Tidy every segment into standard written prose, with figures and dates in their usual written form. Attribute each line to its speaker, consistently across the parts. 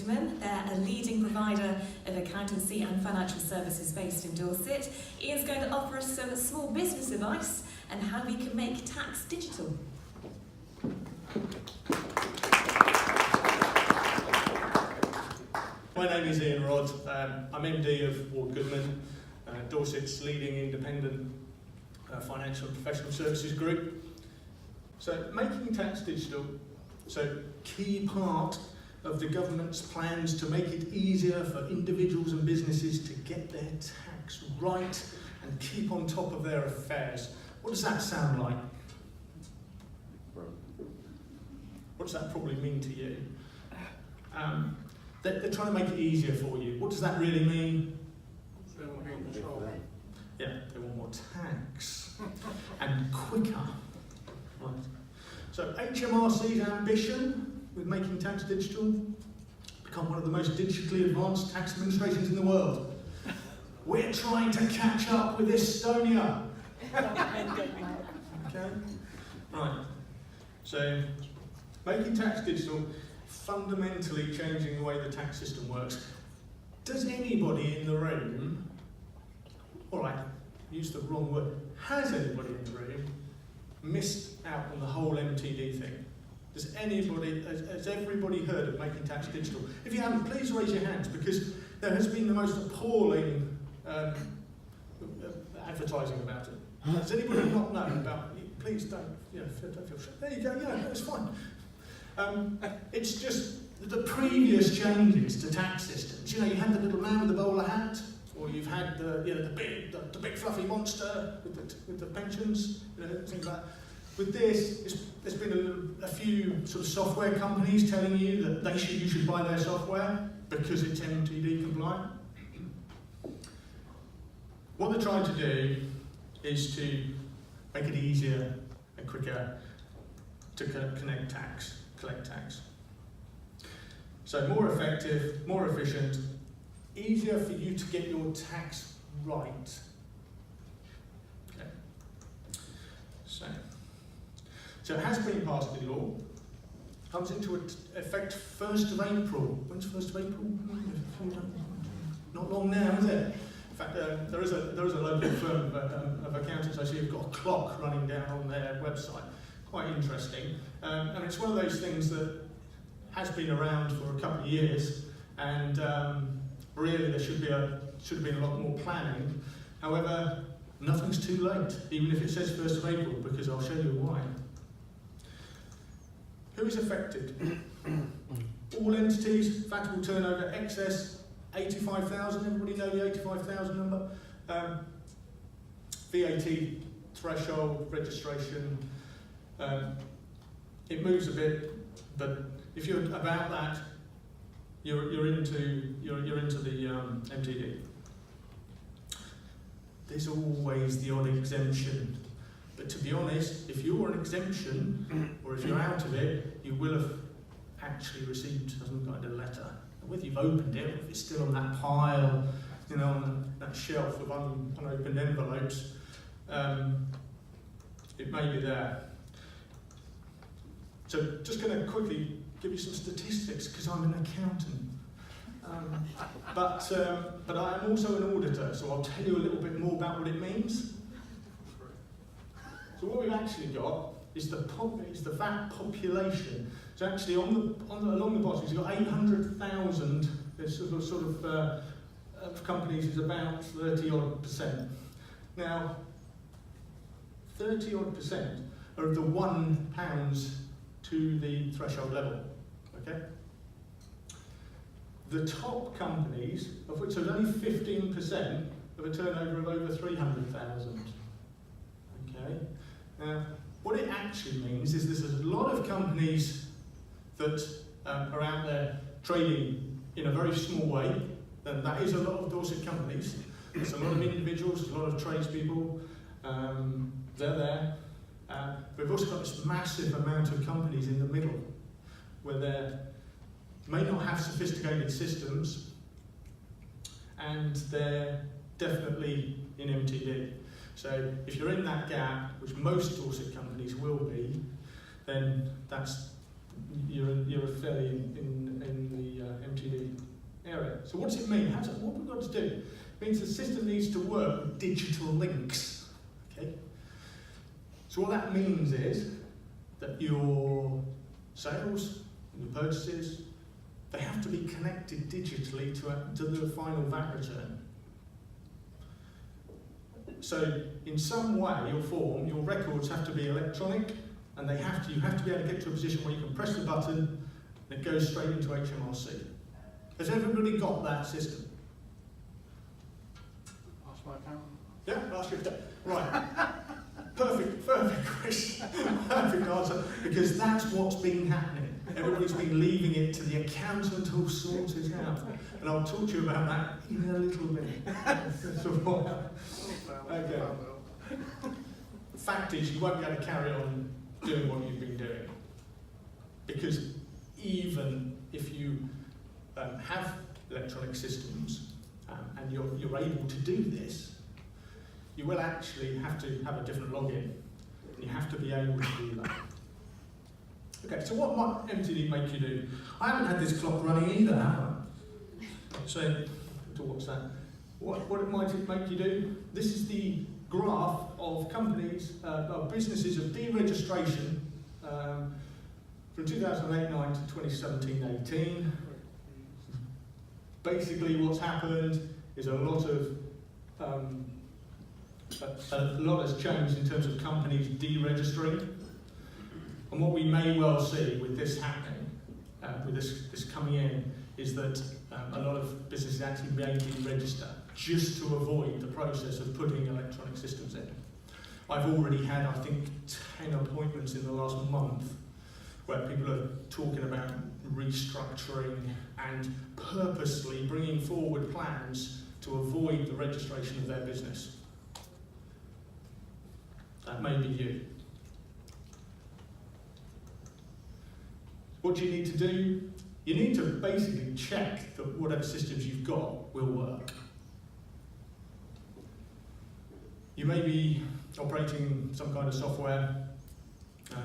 Speaker 1: Goodman. They're a leading provider of accountancy and financial services based in Dorset. Ian's going to offer us some small business advice and how we can make tax digital.
Speaker 2: My name is Ian Rodd. I'm MD of Goodman, Dorset's leading independent financial and professional services group. So making tax digital, so key part of the government's plans to make it easier for individuals and businesses to get their tax right and keep on top of their affairs. What does that sound like? What does that probably mean to you? They're trying to make it easier for you. What does that really mean?
Speaker 3: They want more control.
Speaker 2: Yeah, they want more tax and quicker. Right. So HMRC's ambition with making tax digital, become one of the most digitally advanced tax administrations in the world. We're trying to catch up with Estonia. Okay? Right. So making tax digital, fundamentally changing the way the tax system works. Does anybody in the room, all right, use the wrong word, has anybody in the room missed out on the whole MTD thing? Has everybody heard of making tax digital? If you haven't, please raise your hands, because there has been the most appalling advertising about it. Does anybody not know about it? Please don't, don't feel shame. There you go, no, it's fine. It's just the previous changes to tax systems. You had the little man with the bowler hat, or you've had the big fluffy monster with the pensions, things like that. With this, there's been a few sort of software companies telling you that you should buy their software because it's MTD compliant. What they're trying to do is to make it easier and quicker to collect tax. So more effective, more efficient, easier for you to get your tax right. Okay. So it has been passed in law, comes into effect 1st of April. When's 1st of April? Not long now, is it? In fact, there is a local firm of accountants I see who've got a clock running down on their website. Quite interesting. And it's one of those things that has been around for a couple of years, and really there should have been a lot more planning. However, nothing's too late, even if it says 1st of April, because I'll show you why. Who is affected? All entities, taxable turnover, excess 85,000. Everybody know the 85,000 number? VAT threshold, registration. It moves a bit, but if you're about that, you're into the MTD. There's always the odd exemption, but to be honest, if you're an exemption or if you're out of it, you will have actually received some kind of letter. And whether you've opened it, or if it's still on that pile, on that shelf of unopened envelopes, it may be there. So just going to quickly give you some statistics, because I'm an accountant. But I am also an auditor, so I'll tell you a little bit more about what it means. So what we've actually got is the VAT population. So actually along the bottom, you've got 800,000. There's sort of companies is about 30-odd%. Now, 30-odd% are of the £1 to the threshold level. Okay. The top companies, of which there's only 15% of a turnover of over 300,000. Okay. Now, what it actually means is there's a lot of companies that are out there trading in a very small way, and that is a lot of Dorset companies. There's a lot of individuals, a lot of tradespeople, they're there. We've also got this massive amount of companies in the middle, where they may not have sophisticated systems, and they're definitely in MTD. So if you're in that gap, which most Dorset companies will be, then that's you're fairly in the MTD area. So what does it mean? What we've got to do? It means the system needs to work with digital links. Okay. So what that means is that your sales, your purchases, they have to be connected digitally to the final VAT return. So in some way or form, your records have to be electronic, and you have to be able to get to a position where you can press the button and it goes straight into HMRC. Has everybody got that system?
Speaker 3: Ask my accountant.
Speaker 2: Yeah, ask your dad. Right. Perfect question. Perfect answer. Because that's what's been happening. Everybody's been leaving it to the accountant who'll sort it out. And I'll talk to you about that in a little bit. Okay. The fact is, you won't be able to carry on doing what you've been doing. Because even if you have electronic systems and you're able to do this, you will actually have to have a different login. And you have to be able to do that. Okay, so what might MTD make you do? I haven't had this clock running either, have I? So, to watch that. What might it make you do? This is the graph of companies, of businesses of deregistration from 2008-9 to 2017-18. Basically, what's happened is a lot has changed in terms of companies deregistering. And what we may well see with this happening, with this coming in, is that a lot of businesses actually may deregister just to avoid the process of putting electronic systems in. I've already had, I think, 10 appointments in the last month where people are talking about restructuring and purposely bringing forward plans to avoid the registration of their business. That may be you. What do you need to do? You need to basically check that whatever systems you've got will work. You may be operating some kind of software.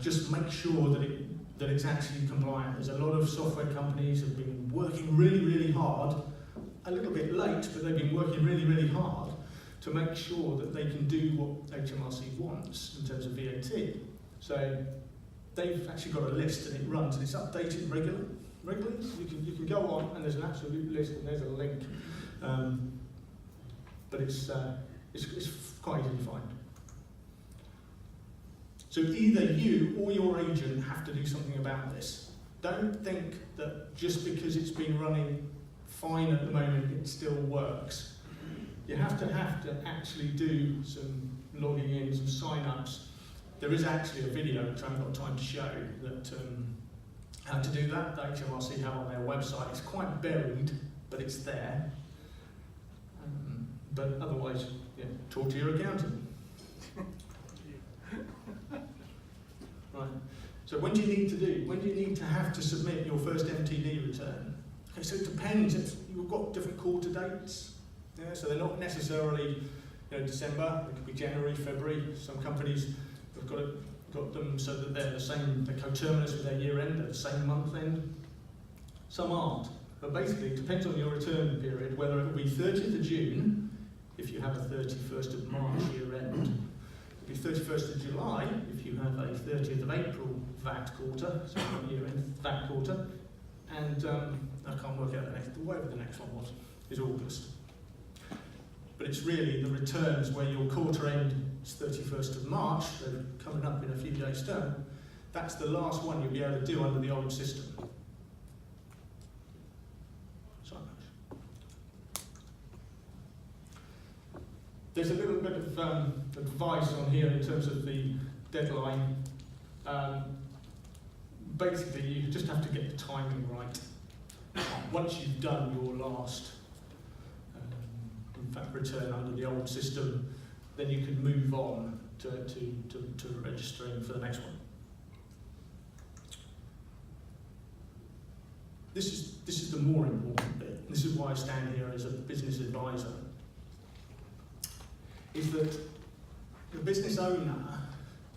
Speaker 2: Just make sure that it's actually compliant. There's a lot of software companies that have been working really, really hard, a little bit late, but they've been working really, really hard to make sure that they can do what HMRC wants in terms of VAT. So they've actually got a list and it runs and it's updated regularly. You can go on and there's an absolute list and there's a link, but it's quite easy to find. So either you or your agent have to do something about this. Don't think that just because it's been running fine at the moment, it still works. You have to actually do some logging in, some sign-ups. There is actually a video, which I haven't got time to show, that how to do that. The HMRC have on their website. It's quite buried, but it's there. But otherwise, yeah, talk to your accountant. Right. So when do you need to do? When do you need to have to submit your first MTD return? Okay, so it depends. You've got different quarter dates. Yeah, so they're not necessarily, December. It could be January, February. Some companies have got them so that they're the same. They're coterminous with their year end, they're the same month end. Some aren't. But basically, it depends on your return period. Whether it will be 30th of June if you have a 31st of March year end. It will be 31st of July if you have a 30th of April VAT quarter, so year end VAT quarter. And I can't work out whatever the next one was, is August. But it's really the returns where your quarter end is 31st of March, so coming up in a few days' time. That's the last one you'll be able to do under the old system. So much. There's a little bit of advice on here in terms of the deadline. Basically, you just have to get the timing right. Once you've done your last return under the old system, then you can move on to registering for the next one. This is the more important bit. This is why I stand here as a business advisor. Is that the business owner,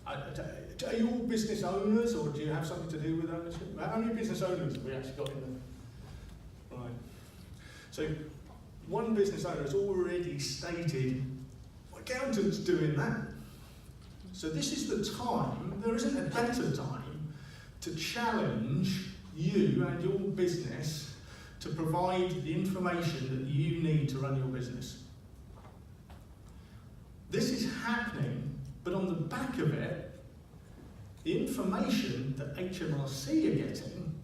Speaker 2: Are you all business owners, or do you have something to do with ownership? How many business owners have we actually got in the... Right. So, one business owner has already stated, accountants doing that. So this is the time, there isn't a better time, to challenge you and your business to provide the information that you need to run your business. This is happening, but on the back of it, the information that HMRC are getting,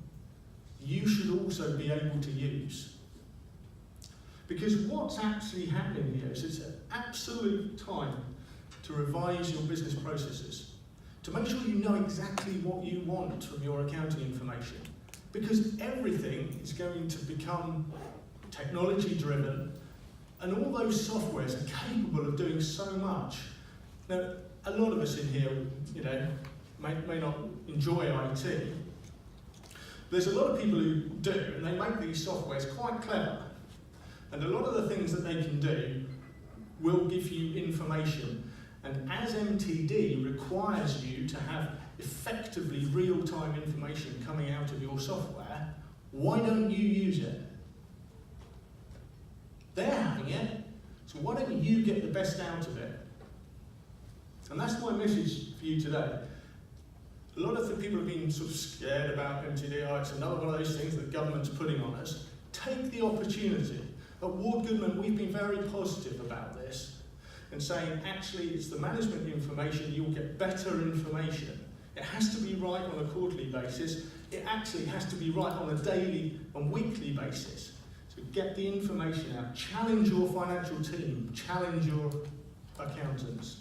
Speaker 2: you should also be able to use. Because what's actually happening here is it's an absolute time to revise your business processes, to make sure you know exactly what you want from your accounting information. Because everything is going to become technology driven, and all those softwares are capable of doing so much. Now, a lot of us in here, may not enjoy IT. There's a lot of people who do, and they make these softwares quite clever. And a lot of the things that they can do will give you information. And as MTD requires you to have effectively real-time information coming out of your software, why don't you use it? They're having it, so why don't you get the best out of it? And that's my message for you today. A lot of the people have been sort of scared about MTD. Oh, it's another one of those things that the government's putting on us. Take the opportunity. At Ward Goodman, we've been very positive about this and saying, actually, it's the management information, you'll get better information. It has to be right on a quarterly basis. It actually has to be right on a daily and weekly basis. So get the information out. Challenge your financial team. Challenge your accountants.